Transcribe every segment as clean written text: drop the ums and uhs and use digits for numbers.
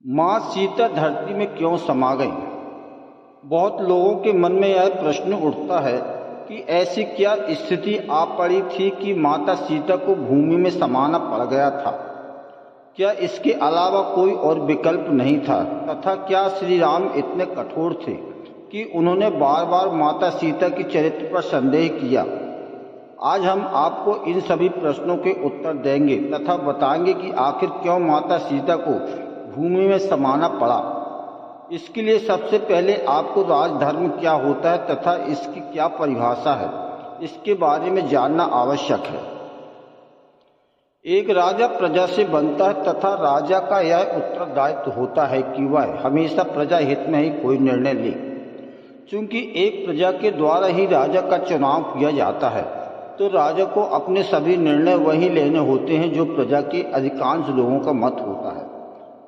माँ सीता धरती में क्यों समा गई? बहुत लोगों के मन में यह प्रश्न उठता है कि ऐसी क्या स्थिति आ पड़ी थी कि माता सीता को भूमि में समाना पड़ गया था। क्या इसके अलावा कोई और विकल्प नहीं था तथा क्या श्री राम इतने कठोर थे कि उन्होंने बार बार माता सीता के चरित्र पर संदेह किया? आज हम आपको इन सभी प्रश्नों के उत्तर देंगे तथा बताएंगे कि आखिर क्यों माता सीता को भूमि में समाना पड़ा। इसके लिए सबसे पहले आपको राजधर्म क्या होता है तथा इसकी क्या परिभाषा है, इसके बारे में जानना आवश्यक है। एक राजा प्रजा से बनता है तथा राजा का यह उत्तरदायित्व होता है कि वह हमेशा प्रजा हित में ही कोई निर्णय ले। चूंकि एक प्रजा के द्वारा ही राजा का चुनाव किया जाता है, तो राजा को अपने सभी निर्णय वही लेने होते हैं जो प्रजा के अधिकांश लोगों का मत होता है,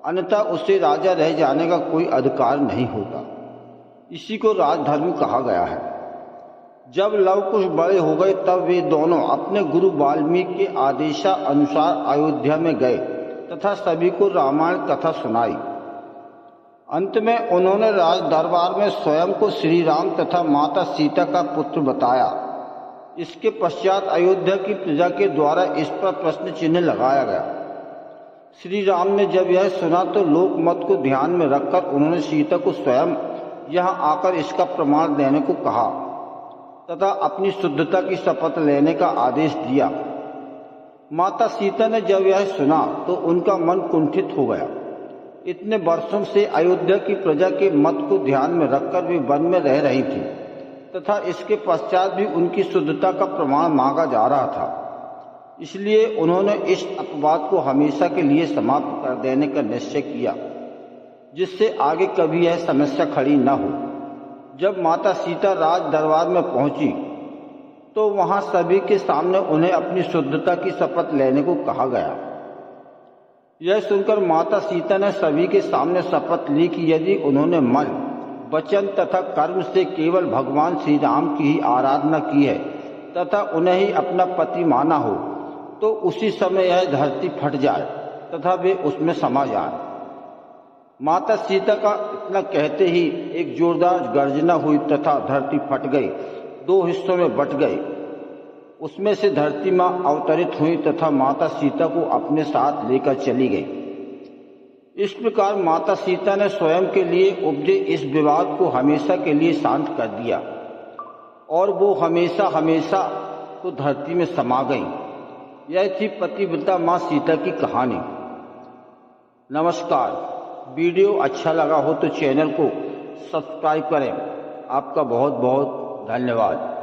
अन्यथा उसे राजा रह जाने का कोई अधिकार नहीं होता। इसी को राजधर्म कहा गया है। जब लव कुश बड़े हो गए तब वे दोनों अपने गुरु वाल्मीकि के आदेशानुसार अयोध्या में गए तथा सभी को रामायण कथा सुनाई। अंत में उन्होंने राज दरबार में स्वयं को श्री राम तथा माता सीता का पुत्र बताया। इसके पश्चात अयोध्या की प्रजा के द्वारा इस पर प्रश्न चिन्ह लगाया गया। श्री राम ने जब यह सुना तो लोक मत को ध्यान में रखकर उन्होंने सीता को स्वयं यहाँ आकर इसका प्रमाण देने को कहा तथा अपनी शुद्धता की शपथ लेने का आदेश दिया। माता सीता ने जब यह सुना तो उनका मन कुंठित हो गया। इतने वर्षों से अयोध्या की प्रजा के मत को ध्यान में रखकर वे वन में रह रही थी तथा इसके पश्चात भी उनकी शुद्धता का प्रमाण मांगा जा रहा था। इसलिए उन्होंने इस अपवाद को हमेशा के लिए समाप्त कर देने का निश्चय किया, जिससे आगे कभी यह समस्या खड़ी न हो। जब माता सीता राज दरबार में पहुंची तो वहां सभी के सामने उन्हें अपनी शुद्धता की शपथ लेने को कहा गया। यह सुनकर माता सीता ने सभी के सामने शपथ ली कि यदि उन्होंने मन, वचन तथा कर्म से केवल भगवान श्री राम की ही आराधना की है तथा उन्हें ही अपना पति माना हो, तो उसी समय यह धरती फट जाए तथा वे उसमें समा जाए। माता सीता का इतना कहते ही एक जोरदार गर्जना हुई तथा धरती फट गई, दो हिस्सों में बट गई। उसमें से धरती माँ अवतरित हुई तथा माता सीता को अपने साथ लेकर चली गई। इस प्रकार माता सीता ने स्वयं के लिए उपजे इस विवाद को हमेशा के लिए शांत कर दिया और वो हमेशा हमेशा को धरती में समा गई। यह थी पतिव्रता माँ सीता की कहानी। नमस्कार। वीडियो अच्छा लगा हो तो चैनल को सब्सक्राइब करें। आपका बहुत बहुत धन्यवाद।